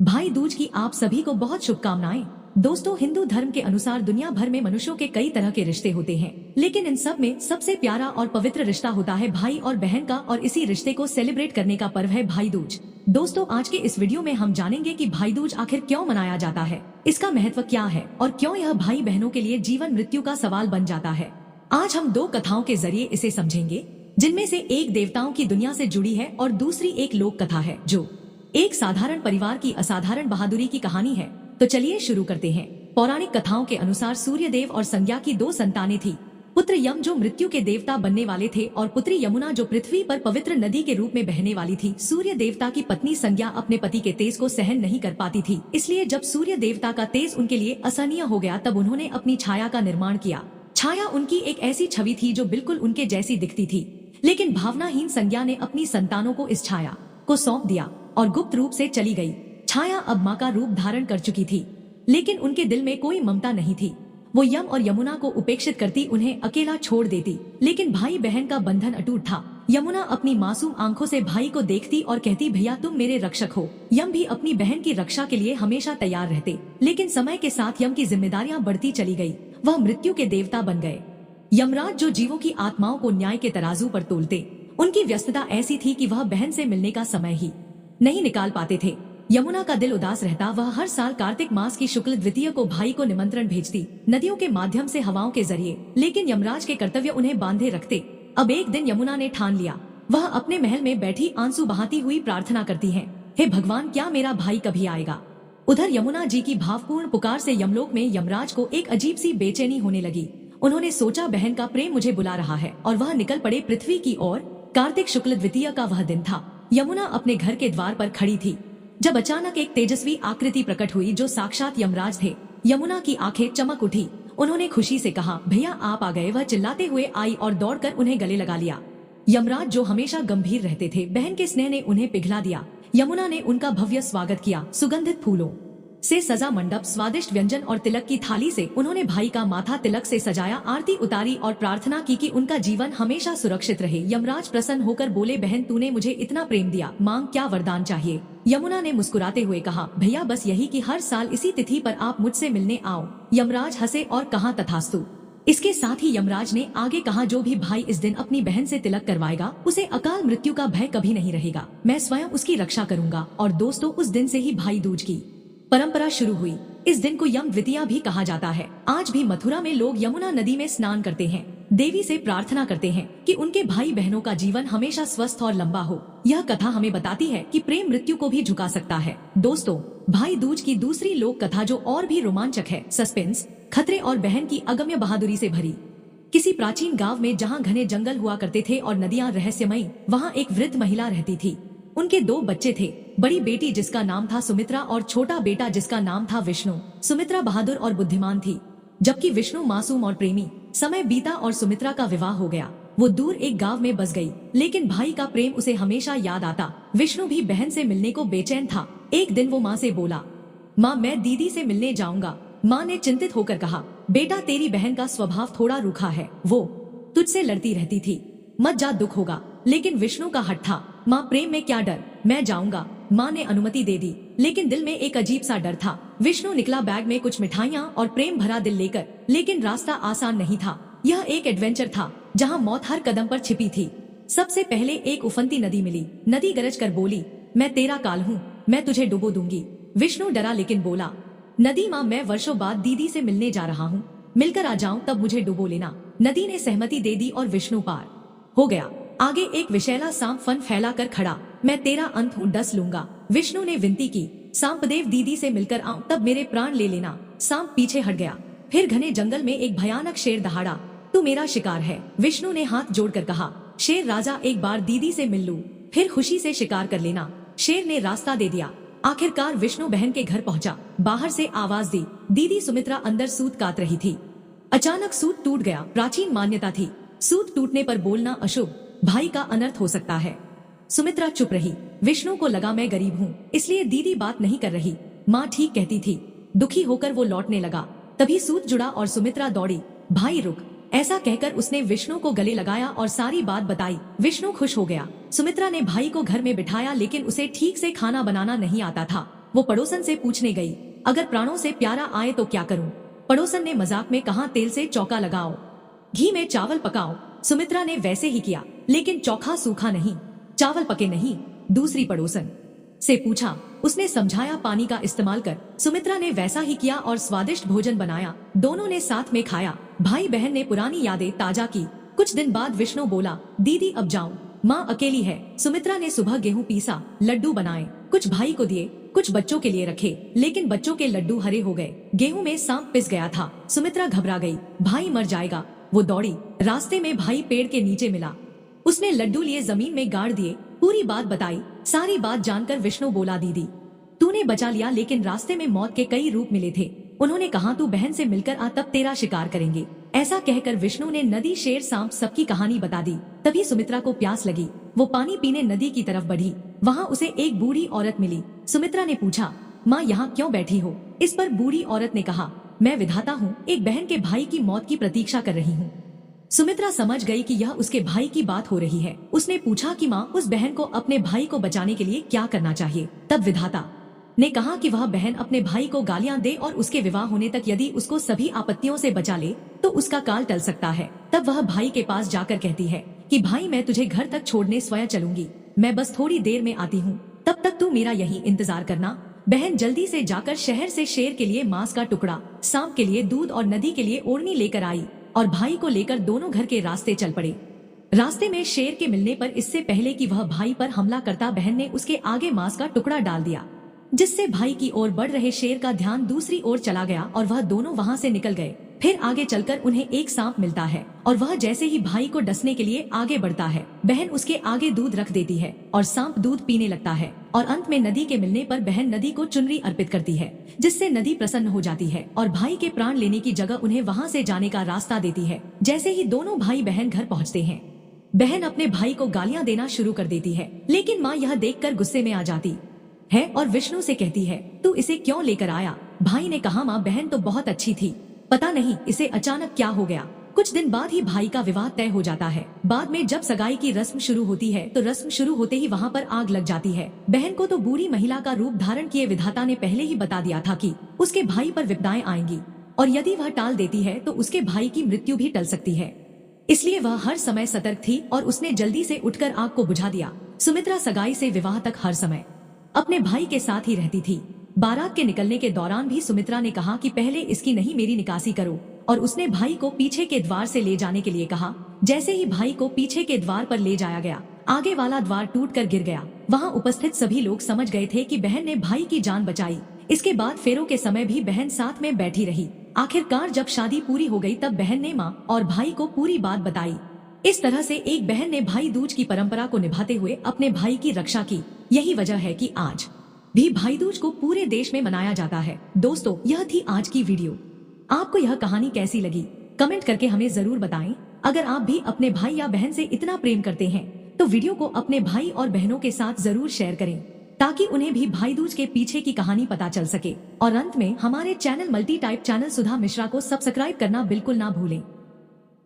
भाई दूज की आप सभी को बहुत शुभकामनाएं। दोस्तों, हिंदू धर्म के अनुसार दुनिया भर में मनुष्यों के कई तरह के रिश्ते होते हैं, लेकिन इन सब में सबसे प्यारा और पवित्र रिश्ता होता है भाई और बहन का, और इसी रिश्ते को सेलिब्रेट करने का पर्व है भाई दूज। दोस्तों, आज के इस वीडियो में हम जानेंगे कि भाई दूज आखिर क्यों मनाया जाता है, इसका महत्व क्या है और क्यों यह भाई बहनों के लिए जीवन मृत्यु का सवाल बन जाता है। आज हम दो कथाओं के जरिए इसे समझेंगे, जिनमें से एक देवताओं की दुनिया से जुड़ी है और दूसरी एक लोक कथा है जो एक साधारण परिवार की असाधारण बहादुरी की कहानी है। तो चलिए शुरू करते हैं। पौराणिक कथाओं के अनुसार सूर्यदेव और संज्ञा की दो संतानें थी। पुत्र यम जो मृत्यु के देवता बनने वाले थे और पुत्री यमुना जो पृथ्वी पर पवित्र नदी के रूप में बहने वाली थी। सूर्य देवता की पत्नी संज्ञा अपने पति के तेज को सहन नहीं कर पाती थी, इसलिए जब सूर्य देवता का तेज उनके लिए असहनीय हो गया तब उन्होंने अपनी छाया का निर्माण किया। छाया उनकी एक ऐसी छवि थी जो बिल्कुल उनके जैसी दिखती थी, लेकिन भावनाहीन संज्ञा ने अपनी संतानों को इस छाया को सौंप दिया और गुप्त रूप से चली गई। छाया अब माँ का रूप धारण कर चुकी थी, लेकिन उनके दिल में कोई ममता नहीं थी। वो यम और यमुना को उपेक्षित करती, उन्हें अकेला छोड़ देती, लेकिन भाई बहन का बंधन अटूट था। यमुना अपनी मासूम आंखों से भाई को देखती और कहती, भैया तुम मेरे रक्षक हो। यम भी अपनी बहन की रक्षा के लिए हमेशा तैयार रहते, लेकिन समय के साथ यम की जिम्मेदारियां बढ़ती चली गई। वह मृत्यु के देवता बन गए। यमराज जो जीवों की आत्माओं को न्याय के तराजू पर तोलते, उनकी व्यस्तता ऐसी थी कि वह बहन से मिलने का समय ही नहीं निकाल पाते थे। यमुना का दिल उदास रहता। वह हर साल कार्तिक मास की शुक्ल द्वितीया को भाई को निमंत्रण भेजती, नदियों के माध्यम से, हवाओं के जरिए, लेकिन यमराज के कर्तव्य उन्हें बांधे रखते। अब एक दिन यमुना ने ठान लिया। वह अपने महल में बैठी आंसू बहाती हुई प्रार्थना करती है, हे भगवान, क्या मेरा भाई कभी आएगा। उधर यमुना जी की भावपूर्ण पुकार से यमलोक में यमराज को एक अजीब सी बेचैनी होने लगी। उन्होंने सोचा, बहन का प्रेम मुझे बुला रहा है, और वह निकल पड़े पृथ्वी की ओर। कार्तिक शुक्ल द्वितीया का वह दिन था। यमुना अपने घर के द्वार पर खड़ी थी जब अचानक एक तेजस्वी आकृति प्रकट हुई जो साक्षात यमराज थे। यमुना की आंखें चमक उठी। उन्होंने खुशी से कहा, भैया आप आ गए। वह चिल्लाते हुए आई और दौड़कर उन्हें गले लगा लिया। यमराज जो हमेशा गंभीर रहते थे, बहन के स्नेह ने उन्हें पिघला दिया। यमुना ने उनका भव्य स्वागत किया। सुगंधित फूलों से सजा मंडप, स्वादिष्ट व्यंजन और तिलक की थाली से उन्होंने भाई का माथा तिलक से सजाया, आरती उतारी और प्रार्थना की कि उनका जीवन हमेशा सुरक्षित रहे। यमराज प्रसन्न होकर बोले, बहन तूने मुझे इतना प्रेम दिया, मांग क्या वरदान चाहिए। यमुना ने मुस्कुराते हुए कहा, भैया बस यही कि हर साल इसी तिथि पर आप मुझसे मिलने आओ। यमराज हंसे और कहा, तथास्तु। इसके साथ ही यमराज ने आगे कहा, जो भी भाई इस दिन अपनी बहन से तिलक करवाएगा उसे अकाल मृत्यु का भय कभी नहीं रहेगा। मैं स्वयं उसकी रक्षा करूंगा। और दोस्तों, उस दिन से ही भाई दूज की परंपरा शुरू हुई। इस दिन को यम द्वितीया भी कहा जाता है। आज भी मथुरा में लोग यमुना नदी में स्नान करते हैं, देवी से प्रार्थना करते हैं कि उनके भाई बहनों का जीवन हमेशा स्वस्थ और लंबा हो। यह कथा हमें बताती है कि प्रेम मृत्यु को भी झुका सकता है। दोस्तों, भाई दूज की दूसरी लोक कथा जो और भी रोमांचक है, सस्पेंस, खतरे और बहन की अगम्य बहादुरी से भरी। किसी प्राचीन गांव में जहां घने जंगल हुआ करते थे और नदियां रहस्यमयी, वहां एक वृद्ध महिला रहती थी। उनके दो बच्चे थे, बड़ी बेटी जिसका नाम था सुमित्रा और छोटा बेटा जिसका नाम था विष्णु। सुमित्रा बहादुर और बुद्धिमान थी, जबकि विष्णु मासूम और प्रेमी। समय बीता और सुमित्रा का विवाह हो गया। वो दूर एक गांव में बस गई, लेकिन भाई का प्रेम उसे हमेशा याद आता। विष्णु भी बहन से मिलने को बेचैन था। एक दिन वो माँ से बोला, माँ मैं दीदी से मिलने जाऊंगा। माँ ने चिंतित होकर कहा, बेटा तेरी बहन का स्वभाव थोड़ा रूखा है, वो तुझसे लड़ती रहती थी, मत जा, दुख होगा। लेकिन विष्णु का हट था, माँ प्रेम में क्या डर, मैं जाऊंगा। माँ ने अनुमति दे दी, लेकिन दिल में एक अजीब सा डर था। विष्णु निकला बैग में कुछ मिठाइयाँ और प्रेम भरा दिल लेकर, लेकिन रास्ता आसान नहीं था। यह एक एडवेंचर था जहाँ मौत हर कदम पर छिपी थी। सबसे पहले एक उफनती नदी मिली। नदी गरज कर बोली, मैं तेरा काल हूँ, मैं तुझे डुबो दूंगी। विष्णु डरा लेकिन बोला, नदी माँ मैं वर्षों बाद दीदी से मिलने जा रहा हूँ, मिलकर आ जाऊं तब मुझे डुबो लेना। नदी ने सहमति दे दी और विष्णु पार हो गया। आगे एक विशैला सांप फन फैला कर खड़ा, मैं तेरा अंत हूँ, डस लूंगा। विष्णु ने विनती की, सांपदेव दीदी से मिलकर आऊं तब मेरे प्राण ले लेना। सांप पीछे हट गया। फिर घने जंगल में एक भयानक शेर दहाड़ा, तू मेरा शिकार है। विष्णु ने हाथ जोड़कर कहा, शेर राजा एक बार दीदी से मिल लूं, फिर खुशी से शिकार कर लेना। शेर ने रास्ता दे दिया। आखिरकार विष्णु बहन के घर पहुंचा। बाहर से आवाज दी, दीदी सुमित्रा अंदर सूत काट रही थी। अचानक सूत टूट गया। प्राचीन मान्यता थी, सूत टूटने पर बोलना अशुभ, भाई का अनर्थ हो सकता है। सुमित्रा चुप रही। विष्णु को लगा मैं गरीब हूँ, इसलिए दीदी बात नहीं कर रही, माँ ठीक कहती थी। दुखी होकर वो लौटने लगा। तभी सूत जुड़ा और सुमित्रा दौड़ी, भाई रुक, ऐसा कहकर उसने विष्णु को गले लगाया और सारी बात बताई। विष्णु खुश हो गया। सुमित्रा ने भाई को घर में बिठाया, लेकिन उसे ठीक से खाना बनाना नहीं आता था। वो पड़ोसन से पूछने गई, अगर प्राणों से प्यारा आए तो क्या करूं? पड़ोसन ने मजाक में कहा, तेल से चौका लगाओ, घी में चावल पकाओ। सुमित्रा ने वैसे ही किया, लेकिन चोखा सूखा नहीं, चावल पके नहीं। दूसरी पड़ोसन से पूछा, उसने समझाया, पानी का इस्तेमाल कर। सुमित्रा ने वैसा ही किया और स्वादिष्ट भोजन बनाया। दोनों ने साथ में खाया। भाई बहन ने पुरानी यादें ताजा की। कुछ दिन बाद विष्णु बोला, दीदी अब जाऊं, माँ अकेली है। सुमित्रा ने सुबह गेहूं पीसा, लड्डू बनाए, कुछ भाई को दिए, कुछ बच्चों के लिए रखे, लेकिन बच्चों के लड्डू हरे हो गए। गेहूं में सांप पिस गया था। सुमित्रा घबरा गई, भाई मर जाएगा। वो दौड़ी। रास्ते में भाई पेड़ के नीचे मिला। उसने लड्डू लिए जमीन में गाड़ दिए, पूरी बात बताई। सारी बात जानकर विष्णु बोला, दीदी तूने बचा लिया, लेकिन रास्ते में मौत के कई रूप मिले थे। उन्होंने कहा, तू बहन से मिलकर आ, तब तेरा शिकार करेंगे। ऐसा कहकर विष्णु ने नदी, शेर, सांप सबकी कहानी बता दी। तभी सुमित्रा को प्यास लगी। वो पानी पीने नदी की तरफ बढ़ी। वहाँ उसे एक बूढ़ी औरत मिली। सुमित्रा ने पूछा, माँ यहाँ क्यों बैठी हो? इस पर बूढ़ी औरत ने कहा, मैं विधाता हूँ, एक बहन के भाई की मौत की प्रतीक्षा कर रही हूँ। सुमित्रा समझ गई कि यह उसके भाई की बात हो रही है। उसने पूछा कि माँ, उस बहन को अपने भाई को बचाने के लिए क्या करना चाहिए? तब विधाता ने कहा कि वह बहन अपने भाई को गालियां दे और उसके विवाह होने तक यदि उसको सभी आपत्तियों से बचा ले तो उसका काल टल सकता है। तब वह भाई के पास जाकर कहती है कि भाई, मैं तुझे घर तक छोड़ने स्वयं चलूंगी, मैं बस थोड़ी देर में आती हूँ, तब तक तू मेरा यही इंतजार करना। बहन जल्दी से जाकर शहर से शेर के लिए मांस का टुकड़ा, सांप के लिए दूध और नदी के लिए ओढ़नी लेकर आई और भाई को लेकर दोनों घर के रास्ते चल पड़े। रास्ते में शेर के मिलने पर इससे पहले कि वह भाई पर हमला करता, बहन ने उसके आगे मांस का टुकड़ा डाल दिया, जिससे भाई की ओर बढ़ रहे शेर का ध्यान दूसरी ओर चला गया और वह दोनों वहां से निकल गए। फिर आगे चलकर उन्हें एक सांप मिलता है और वह जैसे ही भाई को डसने के लिए आगे बढ़ता है, बहन उसके आगे दूध रख देती है और सांप दूध पीने लगता है। और अंत में नदी के मिलने पर बहन नदी को चुनरी अर्पित करती है, जिससे नदी प्रसन्न हो जाती है और भाई के प्राण लेने की जगह उन्हें वहां से जाने का रास्ता देती है। जैसे ही दोनों भाई बहन घर पहुँचते हैं, बहन अपने भाई को गालियां देना शुरू कर देती है, लेकिन माँ यह देखकर गुस्से में आ जाती है और विष्णु से कहती है, तू इसे क्यों लेकर आया? भाई ने कहा, माँ बहन तो बहुत अच्छी थी, पता नहीं इसे अचानक क्या हो गया। कुछ दिन बाद ही भाई का विवाह तय हो जाता है। बाद में जब सगाई की रस्म शुरू होती है तो रस्म शुरू होते ही वहाँ पर आग लग जाती है। बहन को तो बूढ़ी महिला का रूप धारण किए विधाता ने पहले ही बता दिया था कि उसके भाई पर विपदाएं आएंगी और यदि वह टाल देती है तो उसके भाई की मृत्यु भी टल सकती है। इसलिए वह हर समय सतर्क थी और उसने जल्दी से उठकर आग को बुझा दिया। सुमित्रा सगाई से विवाह तक हर समय अपने भाई के साथ ही रहती थी। बारात के निकलने के दौरान भी सुमित्रा ने कहा कि पहले इसकी नहीं मेरी निकासी करो, और उसने भाई को पीछे के द्वार से ले जाने के लिए कहा। जैसे ही भाई को पीछे के द्वार पर ले जाया गया, आगे वाला द्वार टूटकर गिर गया। वहां उपस्थित सभी लोग समझ गए थे कि बहन ने भाई की जान बचाई। इसके बाद फेरों के समय भी बहन साथ में बैठी रही। आखिरकार जब शादी पूरी हो गई तब बहन ने माँ और भाई को पूरी बात बताई। इस तरह से एक बहन ने भाई दूज की परंपरा को निभाते हुए अपने भाई की रक्षा की। यही वजह है कि आज भी भाई दूज को पूरे देश में मनाया जाता है। दोस्तों, यह थी आज की वीडियो। आपको यह कहानी कैसी लगी कमेंट करके हमें जरूर बताएं। अगर आप भी अपने भाई या बहन से इतना प्रेम करते हैं तो वीडियो को अपने भाई और बहनों के साथ जरूर शेयर करें, ताकि उन्हें भी भाई दूज के पीछे की कहानी पता चल सके। और अंत में हमारे चैनल मल्टी टाइप चैनल सुधा मिश्रा को सब्सक्राइब करना बिल्कुल ना भूलें।